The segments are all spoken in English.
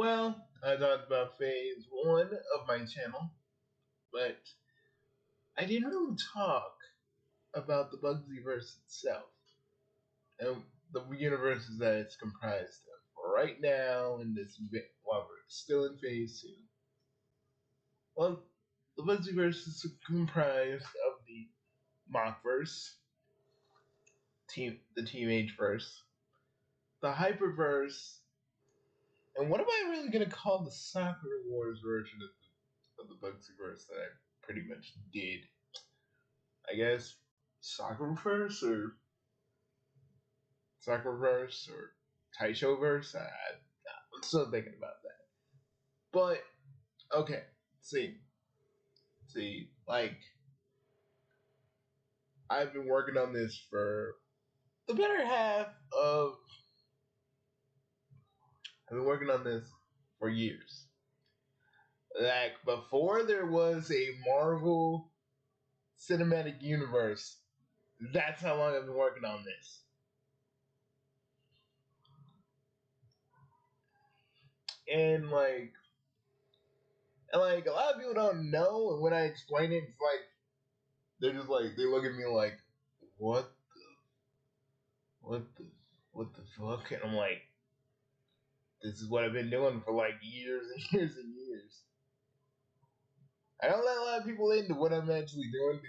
Well, I talked about phase one of my channel, but I didn't really talk about the bugsyverse itself and the universes that it's comprised of. Right now, in this while we're still in phase two, well, the bugsyverse is comprised of the mockverse, the teenage verse, the hyperverse, and what am I really going to call the Soccer Wars version of the bugsyverse that I pretty much did? I guess Soccerverse or Taishoverse. I'm still thinking about that. But okay, see, like I've been working on this for the better half of. I've been working on this for years. Like before there was a Marvel Cinematic Universe. That's how long I've been working on this. And like a lot of people don't know, and when I explain it, it's like they're just like they look at me like, what what the what the fuck? And I'm like, this is what I've been doing for like years and years and years. I don't let a lot of people into what I'm actually doing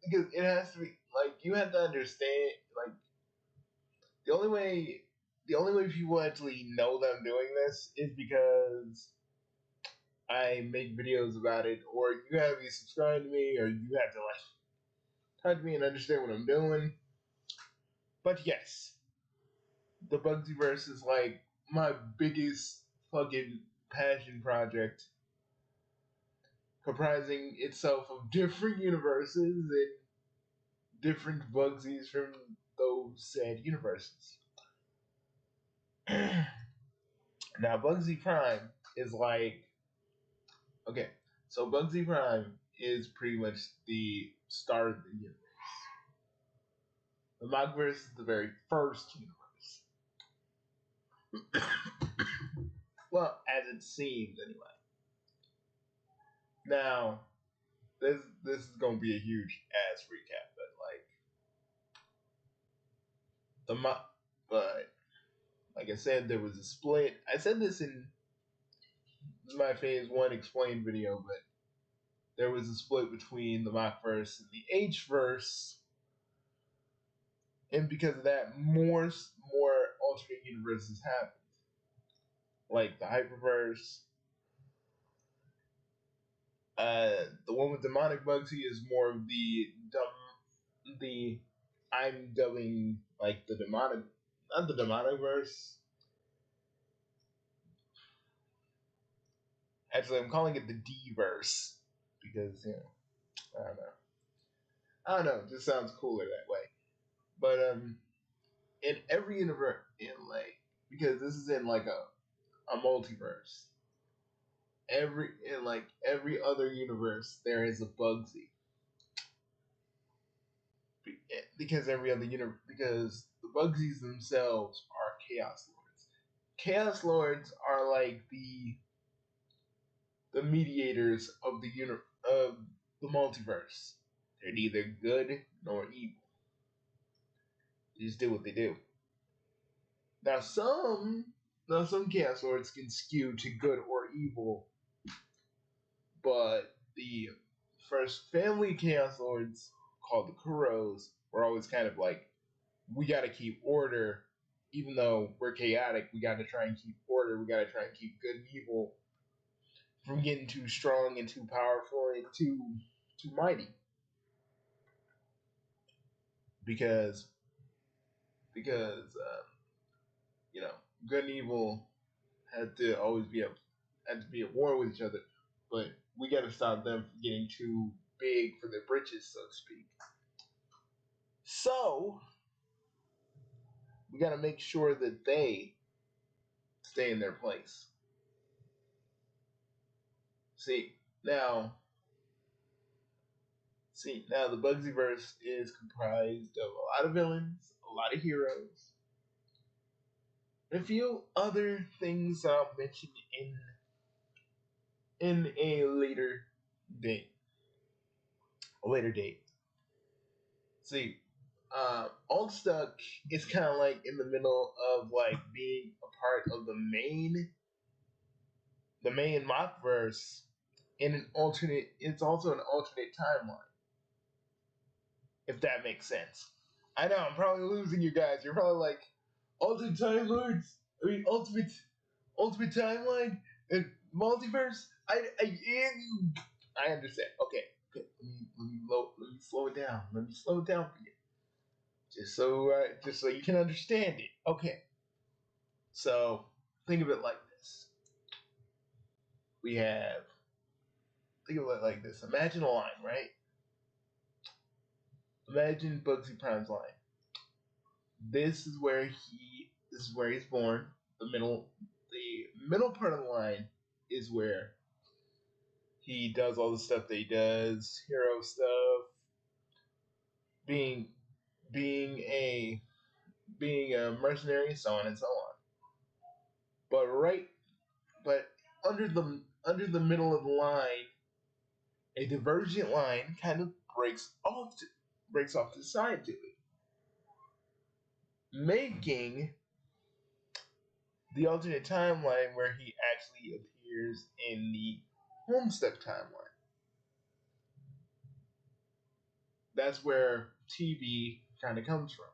because it has to be like you have to understand like the only way people actually know that I'm doing this is because I make videos about it, or you have to be subscribed to me, or you have to like talk to me and understand what I'm doing. But yes, the Bugsyverse is like my biggest fucking passion project, comprising itself of different universes and different Bugsies from those said universes. Now, Bugsy Prime is like okay, so Bugsy Prime is pretty much the start of the universe. The Mogverse is the very first universe. Well, as it seems, anyway. Now, this is gonna be a huge ass recap, but like the but like I said, there was a split. I said this in my phase one explained video, but there was a split between the Mockverse and the H-verse, and because of that, more alternate universes happened, like the Hyperverse. The one with demonic Bugsy is more of the I'm dubbing like the demonic, not the demonic verse. Actually, I'm calling it the D verse because I don't know. I don't know. It just sounds cooler that way. But in every universe, in like because this is in like a multiverse. Every other universe, there is a Bugsy because every other universe because the Bugsies themselves are Chaos Lords. Chaos Lords are like the mediators of of the multiverse. They're neither good nor evil. They just do what they do. Now some Chaos Lords can skew to good or evil, but the first family Chaos Lords, called the Kuros, were always kind of like, we gotta keep order. Even though we're chaotic, we gotta try and keep order. We gotta try and keep good and evil from getting too strong and too powerful and too mighty. Because you know, good and evil had to always had to be at war with each other, but we got to stop them from getting too big for their britches, so to speak. So we got to make sure that they stay in their place. Now, the Bugsyverse is comprised of a lot of villains, a lot of heroes, A few other things that I'll mention in date, a later date. See, Altstuck is kind of like in the middle of like being a part of the main mock verse in an alternate. It's also an alternate timeline, if that makes sense. I know I'm probably losing you guys. You're probably like alternate timelines. I mean ultimate timeline and multiverse. I understand. Okay, okay. Let me slow it down. Let me slow it down for you, just so you can understand it. Okay. So think of it like this. We have think of it like this. Imagine a line, right? Imagine Bugsy Prime's line. This is where he's born. The middle part of the line is where he does all the stuff that he does, hero stuff, being being a being a mercenary, so on and so on. But but under the middle of the line, a divergent line kind of breaks off to the side to it, making the alternate timeline where he actually appears in the Homestuck timeline. That's where TV kind of comes from.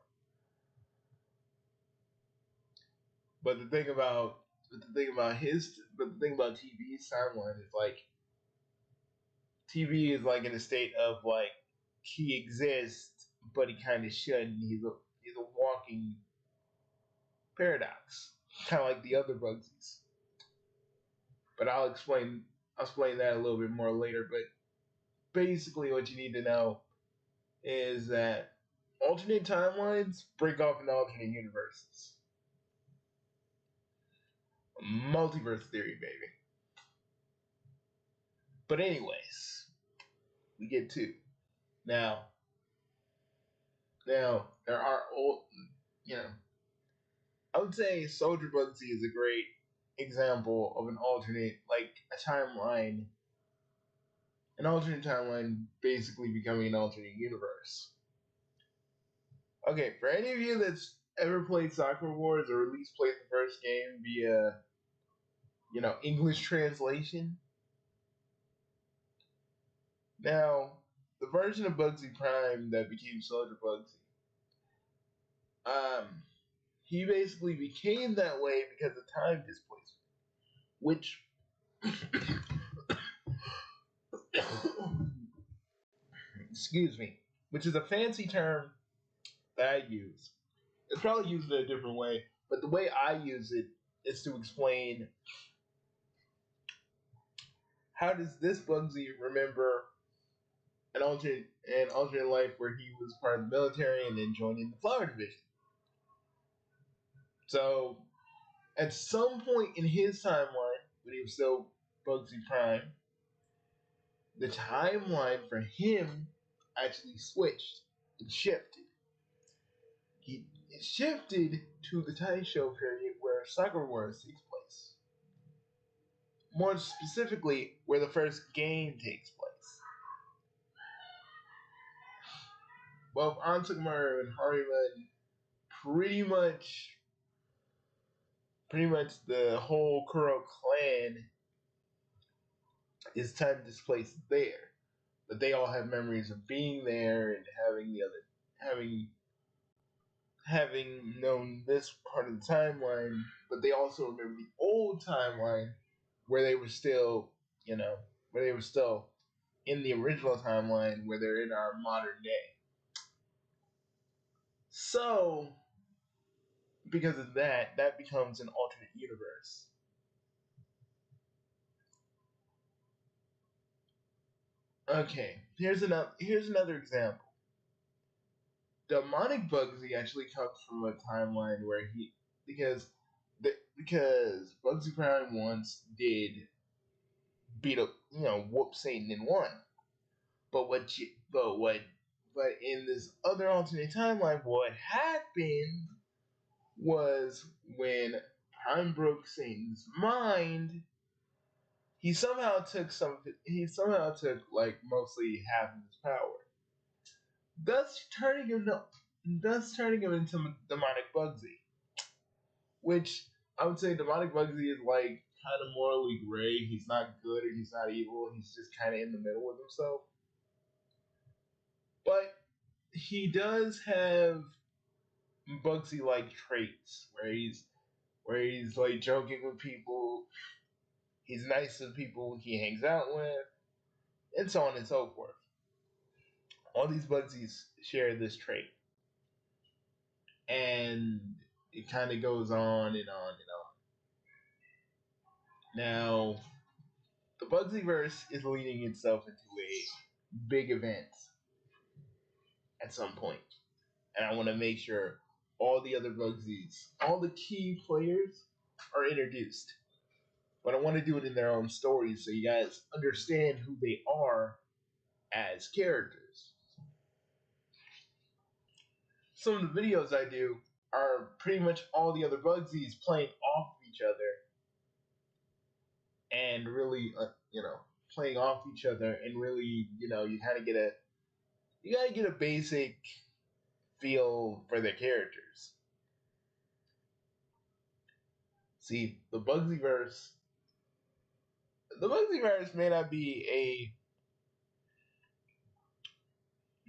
But the thing about TV's timeline is like TV is like in a state of like he exists, but he kind of shouldn't. He's a walking paradox, kind of like the other Bugsies. But I'll explain that a little bit more later. But basically, what you need to know is that alternate timelines break off into alternate universes. Multiverse theory, baby. But anyways, we get to now. Now there are old, you know, I would say Soldier Bugsy is a great example of an alternate timeline basically becoming an alternate universe. Okay, for any of you that's ever played Soccer Wars or at least played the first game via, English translation, now the version of Bugsy Prime that became Soldier Bugsy, um, he basically became that way because of time displacement, which excuse me, which is a fancy term that I use. It's probably used in a different way, but the way I use it is to explain how does this Bugsy remember an alternate life where he was part of the military and then joined in the Flower Division. So at some point in his timeline, when he was still Bugsy Prime, the timeline for him actually switched and shifted. It shifted to the time show period where Soccer Wars takes place. More specifically, where the first game takes place. Well, Ansugmaru and Harryman pretty much the whole Kuro clan is time displaced there. But they all have memories of being there and having known this part of the timeline, but they also remember the old timeline where they were still, where they were still in the original timeline where they're in our modern day. So, because of that, that becomes an alternate universe. Okay, here's another example. Demonic Bugsy actually comes from a timeline where because because Bugsy Prime once did beat up whoop Satan in one, but but in this other alternate timeline, what happened was when Prime broke Satan's mind. He somehow took like mostly half of his power, thus turning him to, thus turning him into demonic Bugsy, which I would say demonic Bugsy is like kind of morally gray. He's not good or he's not evil. He's just kind of in the middle with himself. But he does have Bugsy like traits where he's like joking with people, he's nice to people he hangs out with, and so on and so forth. All these Bugsies share this trait, and it kind of goes on and on and on. Now, the Bugsyverse is leading itself into a big event at some point, and I want to make sure all the other Bugsies, all the key players, are introduced. But I want to do it in their own stories so you guys understand who they are as characters. Some of the videos I do are pretty much all the other Bugsies playing off of each other and really, playing off each other and really, you kind of get a basic feel for their characters. See, the Bugsyverse may not be a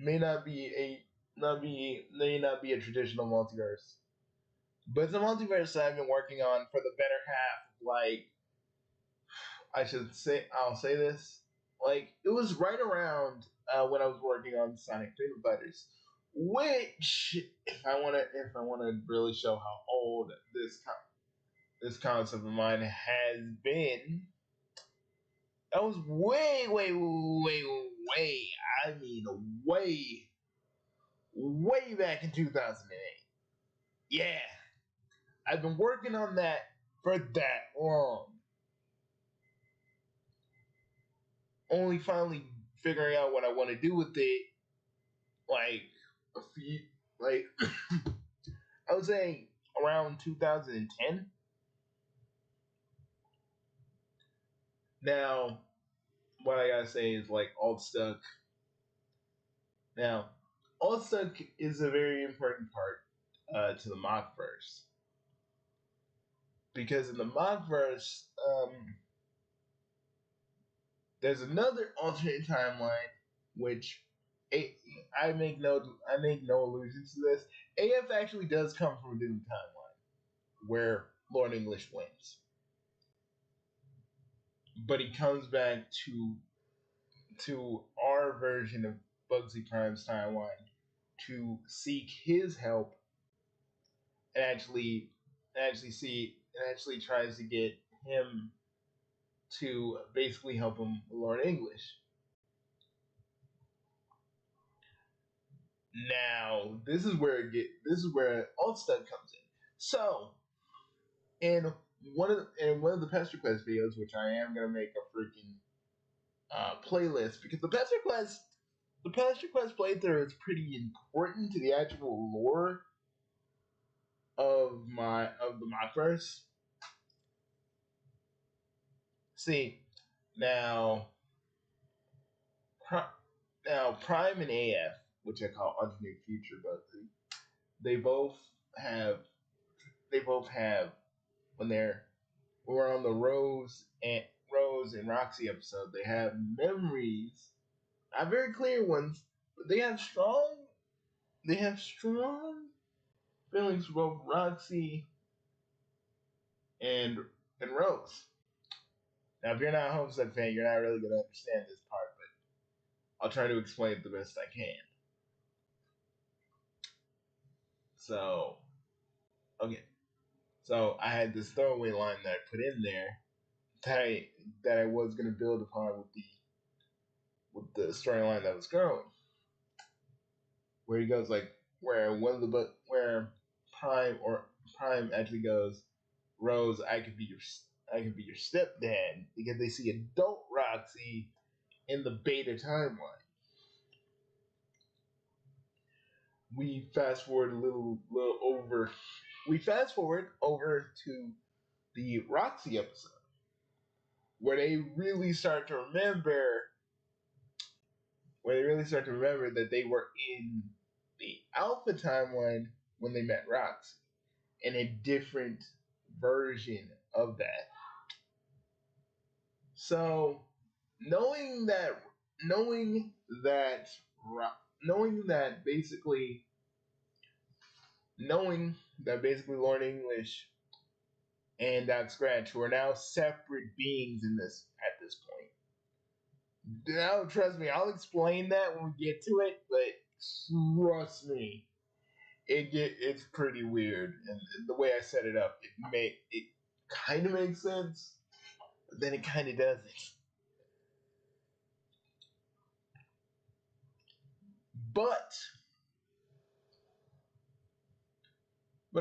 may not be a traditional multiverse, but it's a multiverse that I've been working on for the better half of like I'll say this, like it was right around when I was working on Sonic Peanut Butters, which if I wanna really show how old this concept of mine has been, that was way way way way I mean way back in 2008. Yeah, I've been working on that for that long. Only finally figuring out what I want to do with it, like a few, like I would say around 2010. Now, what I gotta say is like Alt Stuck. Now, Alt Stuck is a very important part to the Mockverse because in the Mockverse, there's another alternate timeline which a, I make no allusions to this. AF actually does come from a Doom timeline where Lord English wins, but he comes back to our version of Bugsy Prime's timeline to seek his help and actually tries to get him to basically help him learn English. Now, this is where alt stuff comes in. So, in one of the Pester Quest videos, which I am gonna make a freaking playlist because the Pester Quest playthrough is pretty important to the actual lore of the Mockverse. See, now now Prime and AF, which I call alternate future Bugsy, they both have they both have when we're on the Rose and Roxy episode, they have memories, not very clear ones, but they have strong feelings for both Roxy and Rose. Now, if you're not a Homestead fan, you're not really gonna understand this part, but I'll try to explain it the best I can. So, okay. So I had this throwaway line that I put in there that I was gonna build upon with the storyline that was growing, where he goes like where Prime actually goes, Rose, I could be your stepdad because they see adult Roxy in the beta timeline. We fast forward a little over we fast forward over to the Roxy episode, where they really start to remember, that they were in the Alpha timeline when they met Roxy, in a different version of that. So knowing that, knowing that, knowing that basically, knowing that basically Lauren English and Doc Scratch, who are now separate beings in this at this point. Now, trust me, I'll explain that when we get to it, but trust me, it's pretty weird, and the way I set it up, it kind of makes sense, but then it kind of doesn't. But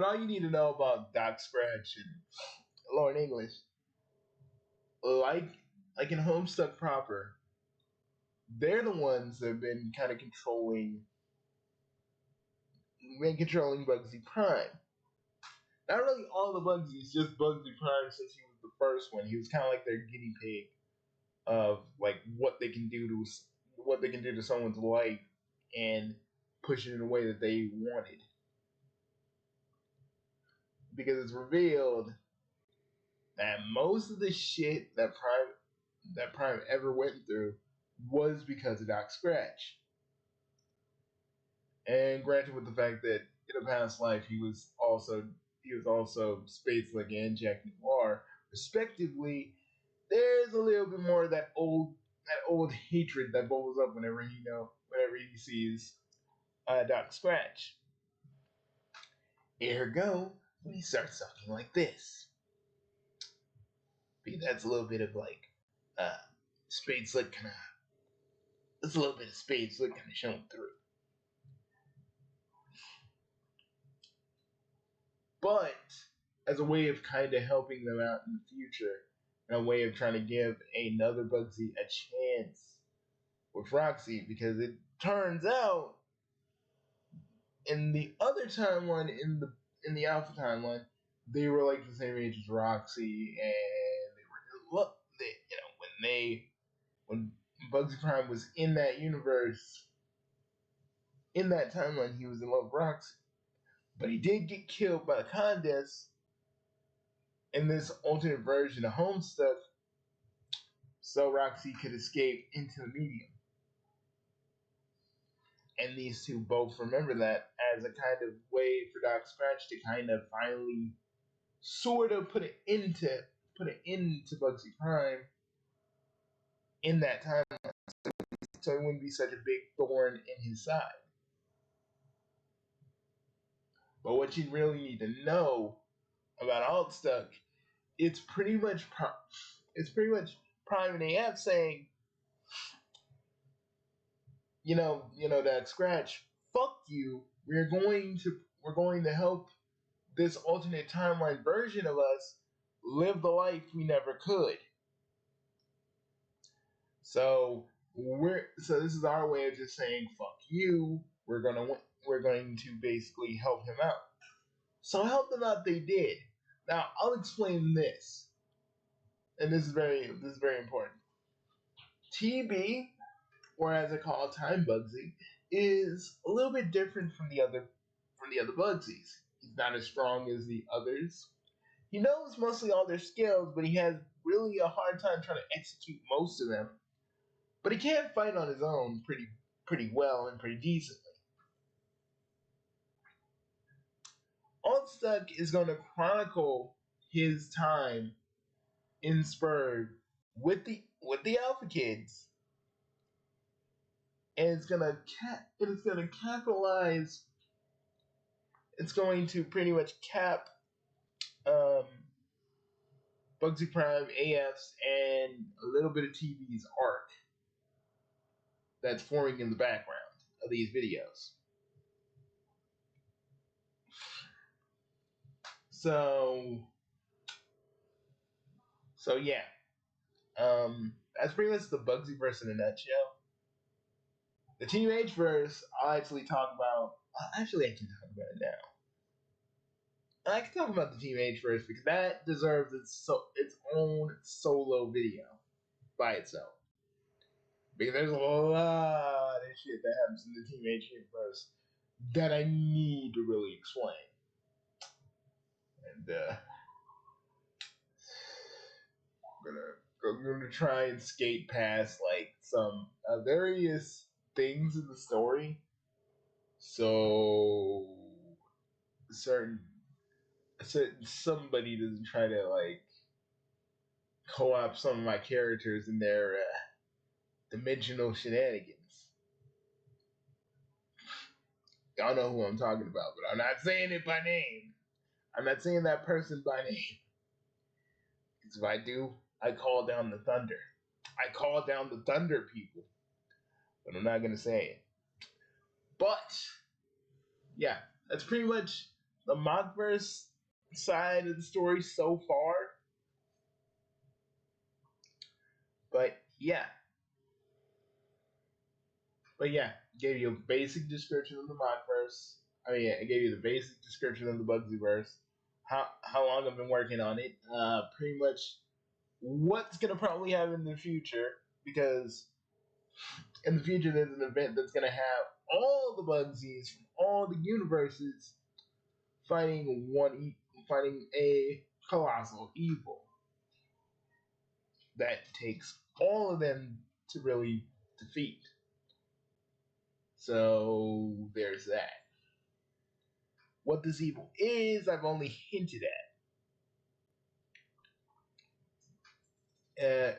all you need to know about Doc Scratch and Lauren English, like in Homestuck proper, they're the ones that have been kind of controlling Bugsy Prime. Not really all the Bugsies, just Bugsy Prime since he was the first one. He was kind of like their guinea pig of like what they can do to someone's life and push it in a way that they wanted. Because it's revealed that most of the shit that Prime ever went through was because of Doc Scratch. And granted, with the fact that in a past life he was also Space Slick and Jack Noir, respectively, there's a little bit more of that old hatred that bubbles up whenever he sees Doc Scratch. Ergo, when he starts talking like this, because that's a little bit of like uh, Spade Slick kind of. There's a little bit of Spade Slick kind of showing through. But as a way of kind of helping them out in the future, and a way of trying to give another Bugsy a chance with Roxy, because it turns out in the other timeline, in the Alpha timeline, they were like the same age as Roxy, and when Bugsy Prime was in that universe, in that timeline, he was in love with Roxy, but he did get killed by the Condesce in this alternate version of Homestuck, so Roxy could escape into the medium. And these two both remember that as a kind of way for Doc Scratch to kind of finally sort of put it into Bugsy Prime in that time, so it wouldn't be such a big thorn in his side. But what you really need to know about Altstuck, it's pretty much Prime and AF saying, that Scratch, fuck you. We're going to help this alternate timeline version of us live the life we never could. So this is our way of just saying fuck you. We're going to basically help him out. So help them out they did. Now I'll explain this. And this is very important. TB, or as I call Time Bugsy, is a little bit different from the other Bugsies. He's not as strong as the others. He knows mostly all their skills, but he has really a hard time trying to execute most of them. But he can fight on his own pretty well and pretty decently. Altstuck is going to chronicle his time in Spurg with the Alpha Kids, and it's gonna capitalize. It's going to pretty much cap um, Bugsy Prime, AF's, and a little bit of TV's arc that's forming in the background of these videos. So yeah, that's pretty much the Bugsy verse in a nutshell. The Teenage verse, I'll actually talk about. Actually, I can talk about it now. I can talk about the Teenage first because that deserves its own solo video by itself. Because there's a lot of shit that happens in the Teenage Universe that I need to really explain. And I'm gonna try and skate past like some various things in the story, so certain somebody doesn't try to like co-op some of my characters in their dimensional shenanigans. Y'all know who I'm talking about, but I'm not saying it by name. I'm not saying that person by name. Because if I do, I call down the thunder. I call down the thunder, people. But I'm not gonna say it. But yeah, that's pretty much the Mockverse side of the story so far. But yeah, gave you a basic description of the Mockverse. I gave you the basic description of the Bugsyverse. How long I've been working on it. Pretty much what's gonna probably happen in the future because in the future there's an event that's gonna have all the Bugsies from all the universes fighting a colossal evil that takes all of them to really defeat. So there's that. What this evil is, I've only hinted at.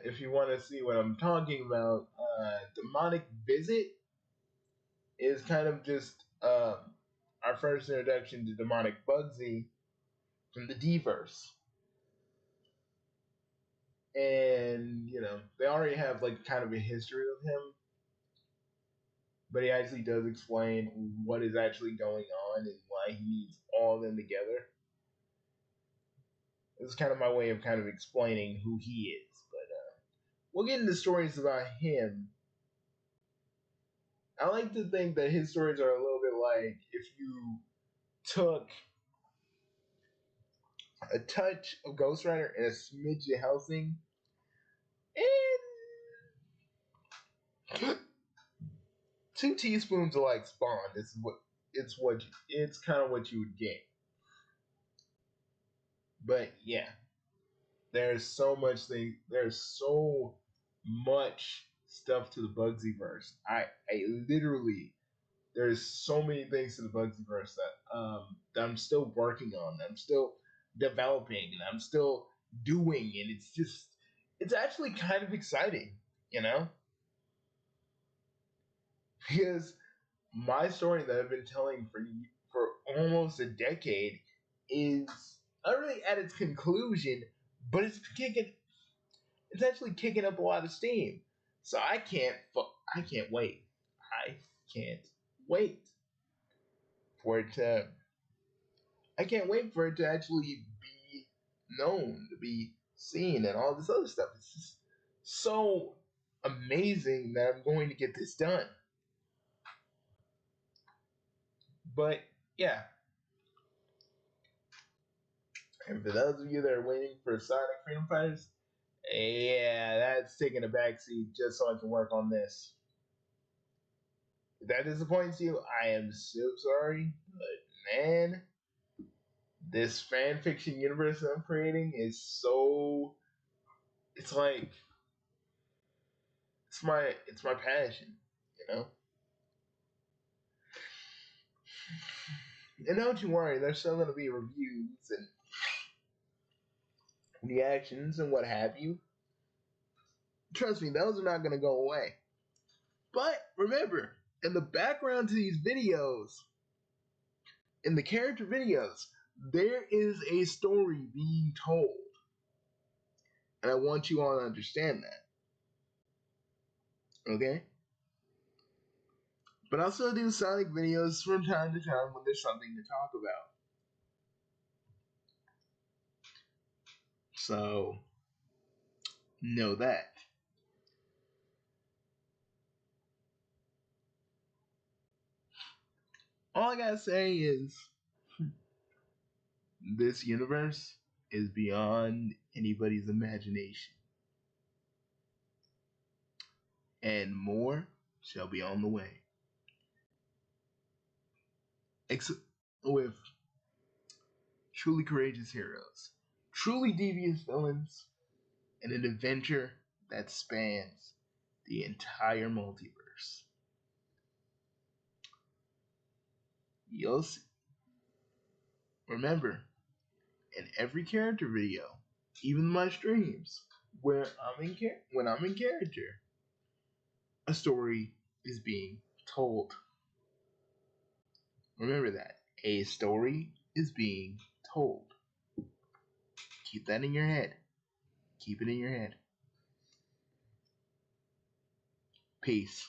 If you want to see what I'm talking about, demonic visit is kind of just our first introduction to demonic Bugsy from the D-verse. And they already have like kind of a history of him, but he actually does explain what is actually going on and why he needs all of them together. It's kind of my way of kind of explaining who he is, but we'll get into stories about him. I like to think that his stories are a little bit like if you took a touch of Ghost Rider and a smidge of Helsing and 2 teaspoons of like Spawn. It's kind of what you would get. But yeah, there's so much stuff to the Bugsyverse. I literally there's so many things to the Bugsyverse that I'm still working on, that I'm still developing, and I'm still doing, and it's actually kind of exciting, you know? Because my story that I've been telling for almost a decade is not really at its conclusion, but it's actually kicking up a lot of steam. So I can't wait. I can't wait for it to I can't wait for it to actually be known, to be seen, and all this other stuff. It's just so amazing that I'm going to get this done. But yeah, and for those of you that are waiting for Sonic Freedom Fighters, yeah, that's taking a backseat just so I can work on this. If that disappoints you, I am so sorry, but man, this fan fiction universe that I'm creating is so. It's like it's my passion, you know. And don't you worry, there's still gonna be reviews and reactions and what have you. Trust me, those are not gonna go away. But remember, in the background to these videos, in the character videos, there is a story being told. And I want you all to understand that. Okay? But I'll still do Sonic videos from time to time when there's something to talk about. So, know that. All I gotta say is This universe is beyond anybody's imagination, and more shall be on the way. Ex- with truly courageous heroes, truly devious villains, and an adventure that spans the entire multiverse. You'll see. Remember, in every character video, even my streams, when I'm in character, a story is being told. Remember that. A story is being told. Keep that in your head. Keep it in your head. Peace.